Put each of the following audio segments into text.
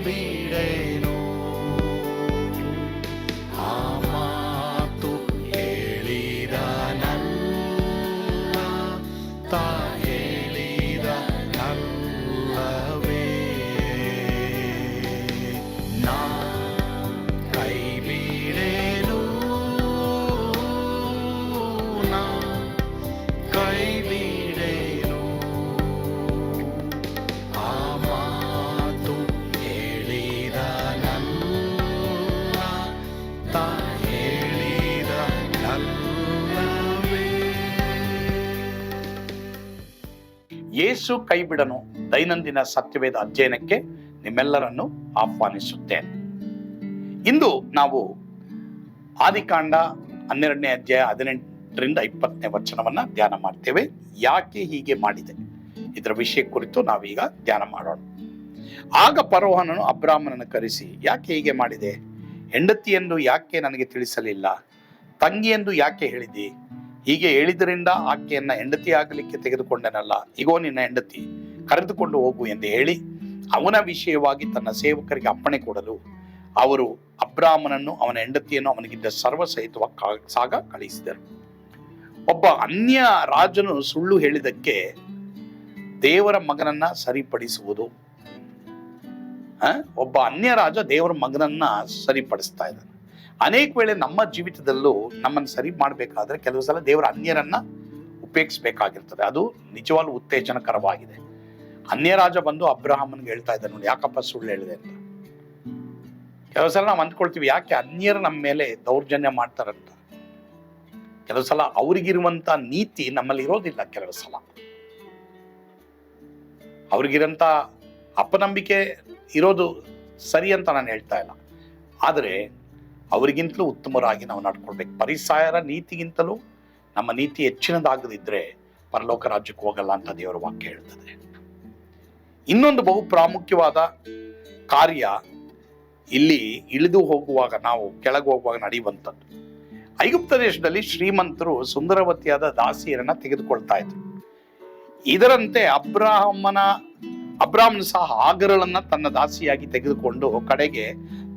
ಬಿಡೆನು. ಆ ಮಾತು ಹೇಳಿದನಲ್ಲ, ತಾ ಹೇಳಿದನಲ್ಲವೇ. ನಾ ಕೈ ಬಿಡೆನು, ನಾ ಕೈ ಬಿಡೆನು. ಆ ಮಾತು ಹೇಳಿದನಲ್ಲ, ತಾ ಹೇಳಿದನಲ್ಲವೇ. ಯೇಸು ಕೈ ಬಿಡನು ದೈನಂದಿನ ಸತ್ಯವೇದ ಅಧ್ಯಯನಕ್ಕೆ ನಿಮ್ಮೆಲ್ಲರನ್ನು ಆಹ್ವಾನಿಸುತ್ತೇನೆ. ಇಂದು ನಾವು ಆದಿಕಾಂಡ 12ನೇ ಅಧ್ಯಾಯ 18ರಿಂದ 20ನೇ ವಚನವನ್ನ ಧ್ಯಾನ ಮಾಡ್ತೇವೆ. ಯಾಕೆ ಹೀಗೆ ಮಾಡಿದೆ ಇದರ ವಿಷಯ ಕುರಿತು ನಾವೀಗ ಧ್ಯಾನ ಮಾಡೋಣ. ಆಗ ಫರೋಹನನು ಅಬ್ರಾಮನನ್ನು ಕರೆಸಿ, ಯಾಕೆ ಹೀಗೆ ಮಾಡಿದೆ? ಹೆಂಡತಿ ಎಂದು ಯಾಕೆ ನನಗೆ ತಿಳಿಸಲಿಲ್ಲ? ತಂಗಿ ಎಂದು ಯಾಕೆ ಹೇಳಿದಿ? ಹೀಗೆ ಹೇಳಿದ್ರಿಂದ ಆಕೆಯನ್ನ ಹೆಂಡತಿ ಆಗಲಿಕ್ಕೆ ತೆಗೆದುಕೊಂಡನಲ್ಲ. ಇಗೋ ನಿನ್ನ ಹೆಂಡತಿ, ಕರೆದುಕೊಂಡು ಹೋಗು ಎಂದು ಹೇಳಿ ಅವನ ವಿಷಯವಾಗಿ ತನ್ನ ಸೇವಕರಿಗೆ ಅಪ್ಪಣೆ ಕೊಡಲು ಅವರು ಅಬ್ರಾಮನನ್ನು ಅವನ ಹೆಂಡತಿಯನ್ನು ಅವನಿಗಿದ್ದ ಸರ್ವ ಸಹಿತ ಕಳಿಸಿದರು. ಒಬ್ಬ ಅನ್ಯ ರಾಜನು ಸುಳ್ಳು ಹೇಳಿದಕ್ಕೆ ದೇವರ ಮಗನನ್ನ ಸರಿಪಡಿಸುವುದು. ಒಬ್ಬ ಅನ್ಯ ರಾಜ ದೇವರ ಮಗನನ್ನ ಸರಿಪಡಿಸ್ತಾ ಇದ್ದಾನೆ. ಅನೇಕ ವೇಳೆ ನಮ್ಮ ಜೀವಿತದಲ್ಲೂ ನಮ್ಮನ್ನು ಸರಿ ಮಾಡಬೇಕಾದ್ರೆ ಕೆಲವು ಸಲ ದೇವರ ಅನ್ಯರನ್ನ ಉಪೇಕ್ಷಿಸಬೇಕಾಗಿರ್ತದೆ. ಅದು ನಿಜವಾಗ್ಲೂ ಉತ್ತೇಜನಕರವಾಗಿದೆ. ಅನ್ಯ ರಾಜ ಬಂದು ಅಬ್ರಹಾಮನ್ಗೆ ಹೇಳ್ತಾ ಇದ್ದಾನೆ, ನೋಡಿ ಯಾಕಪ್ಪ ಸುಳ್ಳು ಹೇಳಿದೆ ಅಂತ. ಕೆಲವು ಸಲ ನಾವು ಅಂದ್ಕೊಳ್ತೀವಿ, ಯಾಕೆ ಅನ್ಯರು ನಮ್ಮ ಮೇಲೆ ದೌರ್ಜನ್ಯ ಮಾಡ್ತಾರಂತ. ಕೆಲವು ಸಲ ಅವ್ರಿಗಿರುವಂತ ನೀತಿ ನಮ್ಮಲ್ಲಿ ಇರೋದಿಲ್ಲ. ಕೆಲವು ಸಲ ಅವ್ರಿಗಿರಂತ ಅಪನಂಬಿಕೆ ಇರೋದು ಸರಿ ಅಂತ ನಾನು ಹೇಳ್ತಾ ಇಲ್ಲ. ಆದರೆ ಅವರಿಗಿಂತಲೂ ಉತ್ತಮರಾಗಿ ನಾವು ನಡ್ಕೊಳ್ಬೇಕು. ಪರಿಸಾಯರ ನೀತಿಗಿಂತಲೂ ನಮ್ಮ ನೀತಿ ಹೆಚ್ಚಿನದಾಗದಿದ್ರೆ ಪರಲೋಕ ರಾಜ್ಯಕ್ಕೆ ಹೋಗಲ್ಲ ಅಂತ ದೇವರ ವಾಕ್ಯ ಹೇಳ್ತದೆ. ಇನ್ನೊಂದು ಬಹು ಪ್ರಾಮುಖ್ಯವಾದ ಕಾರ್ಯ ಇಲ್ಲಿ ಇಳಿದು ಹೋಗುವಾಗ, ನಾವು ಕೆಳಗೆ ಹೋಗುವಾಗ ನಡೆಯುವಂಥದ್ದು. ಐಗುಪ್ತ ದೇಶದಲ್ಲಿ ಶ್ರೀಮಂತರು ಸುಂದರವತಿಯಾದ ದಾಸಿಯರನ್ನ ತೆಗೆದುಕೊಳ್ತಾ ಇದ್ರು. ಇದರಂತೆ ಅಬ್ರಾಹ್ಮನ ಸಹ ಆಗರಳನ್ನ ತನ್ನ ದಾಸಿಯಾಗಿ ತೆಗೆದುಕೊಂಡು ಕಡೆಗೆ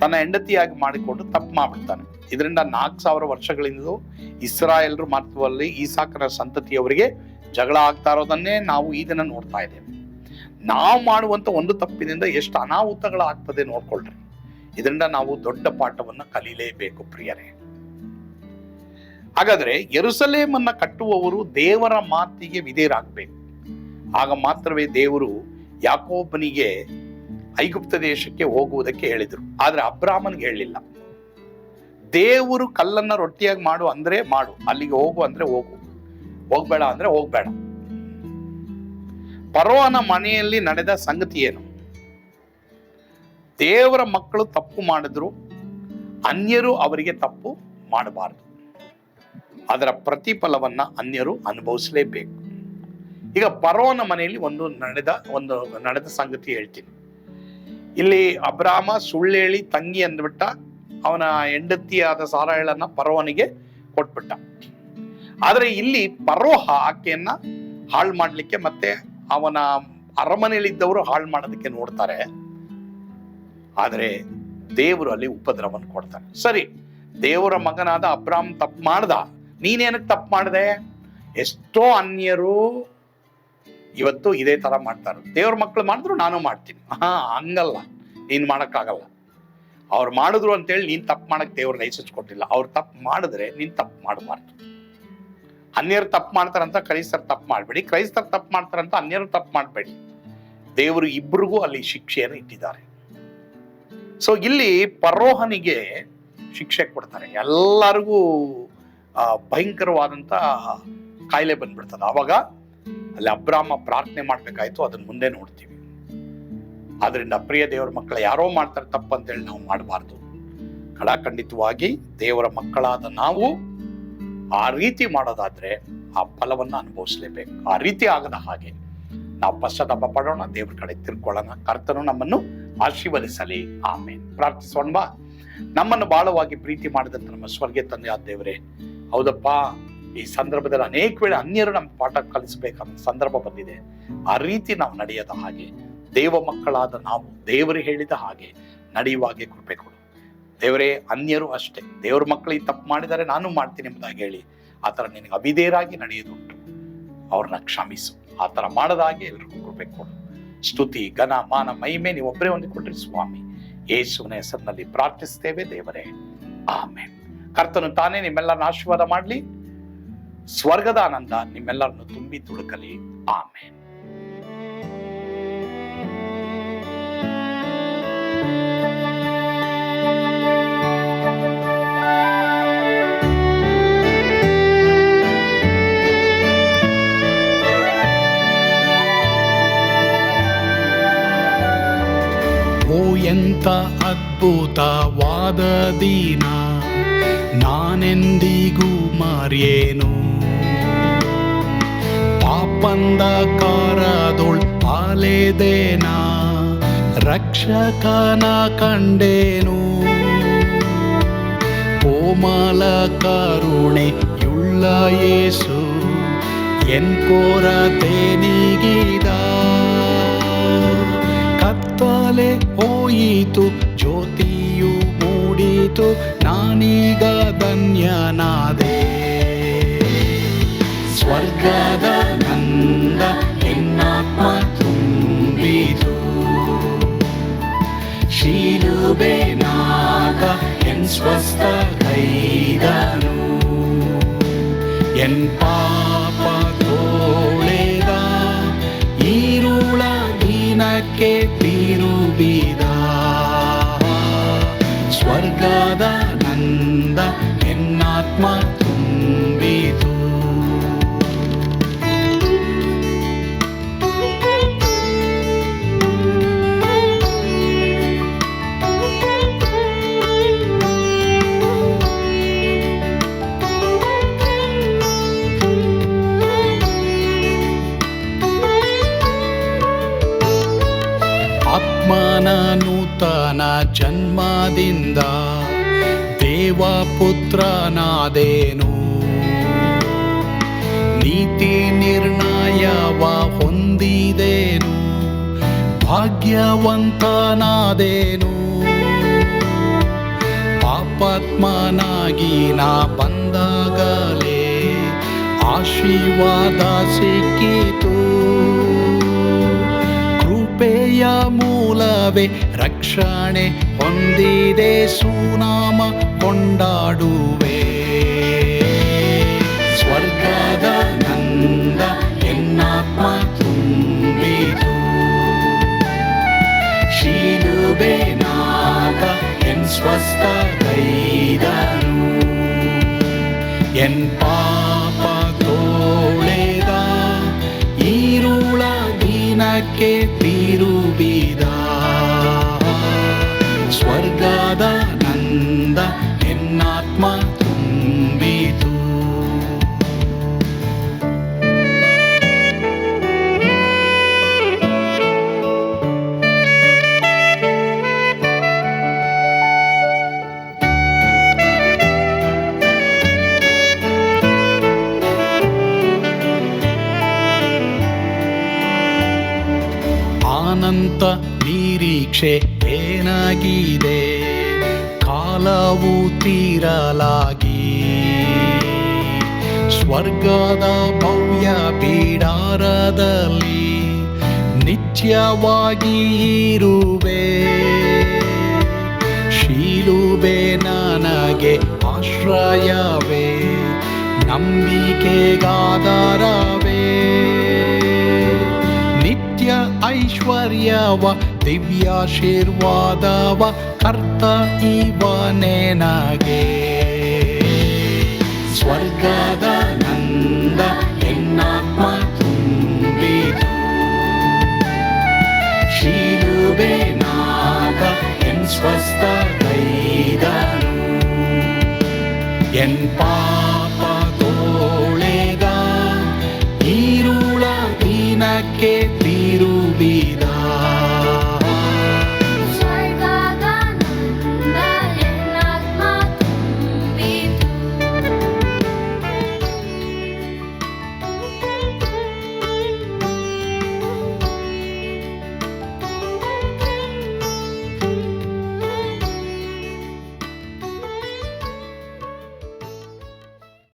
ತನ್ನ ಹೆಂಡತಿಯಾಗಿ ಮಾಡಿಕೊಂಡು ತಪ್ಪು ಮಾಡ್ಬಿಡ್ತಾನೆ. ಇದರಿಂದ 4000 ವರ್ಷಗಳಿಂದಲೂ ಇಸ್ರಾಯೇಲರು ಮತ್ತು ಅಲ್ಲಿ ಈಸಾಕನ ಸಂತತಿಯವರಿಗೆ ಜಗಳ ಆಗ್ತಾ ಇರೋದನ್ನೇ ನಾವು ಈ ದಿನ ನೋಡ್ತಾ ಇದ್ದೇವೆ. ನಾವು ಮಾಡುವಂತ ಒಂದು ತಪ್ಪಿನಿಂದ ಎಷ್ಟು ಅನಾಹುತಗಳಾಗ್ತದೆ ನೋಡ್ಕೊಳ್ರಿ. ಇದರಿಂದ ನಾವು ದೊಡ್ಡ ಪಾಠವನ್ನ ಕಲೀಲೇಬೇಕು ಪ್ರಿಯರೇ. ಹಾಗಾದ್ರೆ ಯೆರೂಸಲೇಮನ್ನ ಕಟ್ಟುವವರು ದೇವರ ಮಾತಿಗೆ ವಿಧೇಯರಾಗಬೇಕು. ಆಗ ಮಾತ್ರವೇ ದೇವರು ಯಾಕೋಬನಿಗೆ ಐಗುಪ್ತ ದೇಶಕ್ಕೆ ಹೋಗುವುದಕ್ಕೆ ಹೇಳಿದ್ರು. ಆದ್ರೆ ಅಬ್ರಾಹ್ಮನ್ಗೆ ಹೇಳಲಿಲ್ಲ. ದೇವರು ಕಲ್ಲನ್ನ ರೊಟ್ಟಿಯಾಗಿ ಮಾಡು ಅಂದ್ರೆ ಮಾಡು, ಅಲ್ಲಿಗೆ ಹೋಗು ಅಂದ್ರೆ ಹೋಗು, ಹೋಗ್ಬೇಡ ಅಂದ್ರೆ ಹೋಗ್ಬೇಡ. ಫರೋಹನ ಮನೆಯಲ್ಲಿ ನಡೆದ ಸಂಗತಿ ಏನು? ದೇವರ ಮಕ್ಕಳು ತಪ್ಪು ಮಾಡಿದ್ರು, ಅನ್ಯರು ಅವರಿಗೆ ತಪ್ಪು ಮಾಡಬಾರದು. ಅದರ ಪ್ರತಿಫಲವನ್ನ ಅನ್ಯರು ಅನುಭವಿಸಲೇಬೇಕು. ಈಗ ಫರೋಹನ ಮನೆಯಲ್ಲಿ ಒಂದು ನಡೆದ ಸಂಗತಿ ಹೇಳ್ತೀನಿ. ಇಲ್ಲಿ ಅಬ್ರಾಮ ಸುಳ್ಳು ಹೇಳಿ ತಂಗಿ ಅಂದ್ಬಿಟ್ಟ. ಅವನ ಹೆಂಡತಿಯಾದ ಸಾರಯಳನ್ನ ಫರೋಹನಿಗೆ ಕೊಟ್ಬಿಟ್ಟ. ಆದ್ರೆ ಇಲ್ಲಿ ಫರೋಹ ಆಕೆಯನ್ನ ಹಾಳು ಮಾಡ್ಲಿಕ್ಕೆ ಮತ್ತೆ ಅವನ ಅರಮನೆಯಲ್ಲಿದ್ದವರು ಹಾಳು ಮಾಡೋದಕ್ಕೆ ನೋಡ್ತಾರೆ. ಆದ್ರೆ ದೇವರು ಅಲ್ಲಿ ಉಪದ್ರವವನ್ನು ಕೊಡ್ತಾನೆ. ಸರಿ, ದೇವರ ಮಗನಾದ ಅಬ್ರಾಮ್ ತಪ್ಪು ಮಾಡ್ದ, ನೀನೇನಕ್ಕೆ ತಪ್ಪು ಮಾಡಿದೆ? ಎಷ್ಟೋ ಅನ್ಯರು ಇವತ್ತು ಇದೇ ತರ ಮಾಡ್ತಾರೆ. ದೇವ್ರ ಮಕ್ಕಳು ಮಾಡಿದ್ರು ನಾನು ಮಾಡ್ತೀನಿ. ಹಂಗಲ್ಲ, ನೀನ್ ಮಾಡಕ್ಕಾಗಲ್ಲ. ಅವ್ರು ಮಾಡಿದ್ರು ಅಂತೇಳಿ ನೀನ್ ತಪ್ಪು ಮಾಡಕ್ ದೇವ್ರ ಲೈಸೆನ್ಸ್ ಕೊಟ್ಟಿಲ್ಲ. ಅವ್ರು ತಪ್ಪು ಮಾಡಿದ್ರೆ ನೀನ್ ತಪ್ಪು ಮಾಡಬಾರ್ದು. ಅನ್ಯರು ತಪ್ಪು ಮಾಡ್ತಾರಂತ ಕ್ರೈಸ್ತರು ತಪ್ಪು ಮಾಡ್ಬೇಡಿ, ಕ್ರೈಸ್ತರು ತಪ್ಪು ಮಾಡ್ತಾರಂತ ಅನ್ಯರು ತಪ್ಪು ಮಾಡ್ಬೇಡಿ. ದೇವರು ಇಬ್ಬರಿಗೂ ಅಲ್ಲಿ ಶಿಕ್ಷೆಯನ್ನು ಇಟ್ಟಿದ್ದಾರೆ. ಸೊ ಇಲ್ಲಿ ಫರೋಹನಿಗೆ ಶಿಕ್ಷೆ ಕೊಡ್ತಾರೆ. ಎಲ್ಲರಿಗೂ ಭಯಂಕರವಾದಂತ ಕಾಯಿಲೆ ಬಂದ್ಬಿಡ್ತದೆ. ಆವಾಗ ಅಲ್ಲಿ ಅಬ್ರಾಮ ಪ್ರಾರ್ಥನೆ ಮಾಡ್ಬೇಕಾಯ್ತು. ಅದನ್ನ ಮುಂದೆ ನೋಡ್ತೀವಿ. ಆದ್ರಿಂದ ಪ್ರಿಯ ದೇವರ ಮಕ್ಕಳ, ಯಾರೋ ಮಾಡ್ತಾರೆ ತಪ್ಪು ಅಂತೇಳಿ ನಾವು ಮಾಡಬಾರ್ದು. ಖಂಡಿತವಾಗಿ ದೇವರ ಮಕ್ಕಳಾದ ನಾವು ಆ ರೀತಿ ಮಾಡೋದಾದ್ರೆ ಆ ಫಲವನ್ನ ಅನುಭವಿಸಲೇಬೇಕು. ಆ ರೀತಿ ಆಗದ ಹಾಗೆ ನಾವು ಪಶ್ಚಾತ್ತಾಪ ಪಡೋಣ, ದೇವ್ರ ಕಡೆ ತಿರ್ಕೊಳ್ಳೋಣ. ಕರ್ತನು ನಮ್ಮನ್ನು ಆಶೀರ್ವದಿಸಲಿ. ಆಮೇನ್. ಪ್ರಾರ್ಥಿಸೋಣ ಬಾ. ನಮ್ಮನ್ನು ಬಾಳವಾಗಿ ಪ್ರೀತಿ ಮಾಡಿದಂತ ನಮ್ಮ ಸ್ವರ್ಗೀಯ ತಂದೆಯಾದ ದೇವರೇ, ಹೌದಪ್ಪ, ಈ ಸಂದರ್ಭದಲ್ಲಿ ಅನೇಕ ವೇಳೆ ಅನ್ಯರು ನಮ್ಮ ಪಾಠ ಕಲಿಸಬೇಕಂತ ಸಂದರ್ಭ ಬಂದಿದೆ. ಆ ರೀತಿ ನಾವು ನಡೆಯದ ಹಾಗೆ ದೇವ ಮಕ್ಕಳಾದ ನಾವು ದೇವರು ಹೇಳಿದ ಹಾಗೆ ನಡೆಯುವಾಗೆ ಕೃಪೆ ಕೊಡು ದೇವರೇ. ಅನ್ಯರು ಅಷ್ಟೇ, ದೇವ್ರ ಮಕ್ಕಳಿಗೆ ತಪ್ಪು ಮಾಡಿದರೆ ನಾನು ಮಾಡ್ತೀನಿ ಎಂಬುದಾಗಿ ಹೇಳಿ ಆ ಥರ ನಿನಗೆ ಅವಿಧೇಯರಾಗಿ ನಡೆಯೋದುಂಟು, ಅವ್ರನ್ನ ಕ್ಷಮಿಸು. ಆ ಥರ ಮಾಡದಾಗೆ ಎಲ್ರಿಗೂ ಕೃಪೆ ಕೊಡು. ಸ್ತುತಿ, ಘನ, ಮಾನ, ಮಹಿಮೆ ನೀವು ಒಬ್ಬರೇ ಹೊಂದಿಕೊಡ್ರಿ ಸ್ವಾಮಿ. ಯೇಸುವಿನ ಹೆಸರಿನಲ್ಲಿ ಪ್ರಾರ್ಥಿಸ್ತೇವೆ ದೇವರೇ, ಆಮೆನ್. ಕರ್ತನು ತಾನೇ ನಿಮ್ಮೆಲ್ಲರನ್ನ ಆಶೀರ್ವಾದ ಮಾಡಲಿ. ಸ್ವರ್ಗದ ಆನಂದ ನಿಮ್ಮೆಲ್ಲರನ್ನು ತುಂಬಿ ತುಳುಕಲಿ. ಆಮೆನ್. ಓ ಎಂತ ಅದ್ಭುತವಾದ ದಿನ, ನಾನೆಂದಿಗೂ ಮರೆಯೇನು. ಪಾಪಂಧಕಾರದೊಳ್ ಅಲೆದೇನ, ರಕ್ಷಕನ ಕಂಡೇನು. ಕೋಮಲ ಕರುಣೆಯುಳ್ಳ ಯೇಸು ಎನ್ ಕೊರತೆ ನೀಗಿದ. ಕತ್ತಲೆ ಹೋಯಿತು, ಜ್ಯೋತಿಯು ಮೂಡಿತು, ನಾನೀಗ ಧನ್ಯನಾದೆ. ಸ್ವರ್ಗದ ನಂದ ಎನ್ನಾತ್ಮ ತುಂಬಿತು, ಶಿಲುಬೆನಾಗ ಎನ್ ಸ್ವಸ್ಥ ಕೈದನು. ಎನ್ ಪಾಪ ತೋಳೆದ, ಈರುಳ ದಿನಕ್ಕೆ ತಿರುಗಿದ. ಸ್ವರ್ಗದ ನಂದ ಎನ್ನಾತ್ಮ ತುಂಬಿತು. ಆತ್ಮನ ನೂತನ ಜನ್ಮದಿಂದ ದೇವಪುತ್ರನಾದೇನು. ನೀತಿ ನಿರ್ಣಯವ ಹೊಂದಿದೇನು, ಭಾಗ್ಯವಂತನಾದೇನು. ಪಾಪಾತ್ಮನಾಗಿ ನಾ ಬಂದಾಗಲೇ ಆಶೀರ್ವಾದ ಸಿಕ್ಕಿತು. ಕೃಪೆಯ ಮೂಲವೇ ರಕ್ಷಣೆ ಹೊಂದಿದೆ, ಸುನಾಮ ಕೊಂಡಾಡುವೆ. ಸ್ವರ್ಗದ ನಂದ ಎನ್ನಾತ್ಮ ತುಂಬಿತು, ಶಿಲುಬೆನಾಗ ಎನ್ ಸ್ವಸ್ಥ ಕೈದನು. ಎನ್ ಪಾಪ ತೋಳೆದ, ಈರುಳ ದಿನಕ್ಕೆ ತಿರುಗಿದ. ಸ್ವರ್ಗದ ನಂದ ಎನ್ನಾತ್ಮ ತುಂಬಿತು. ಅನಂತ ನಿರೀಕ್ಷೆ ಏನಾಗಿದೆ, ಕಾಲವು ತೀರಲಾಗಿ. ಸ್ವರ್ಗದ ಭವ್ಯ ಬಿಡಾರದಲ್ಲಿ ನಿತ್ಯವಾಗಿ ಇರುವೆ. ಶಿಲುಬೆ ನನಗೆ ಆಶ್ರಯವೇ, ನಂಬಿಕೆಗಾಧಾರವೇ. ನಿತ್ಯ ಐಶ್ವರ್ಯವ ದಿವ್ಯಾಶೀರ್ವಾದವ ಕರ್ತ ಇವನೇ ನಗೆ. ಸ್ವರ್ಗದ ನಂದ ಎನ್ನಾತ್ಮ ತುಂಬಿತು, ಶಿಲುಬೆನಾಗ ಎನ್ ಸ್ವಸ್ಥ ಕೈದನು. ಎನ್ ಪಾಪ ತೋಳೆದ, ಈರುಳ ದಿನಕ್ಕೆ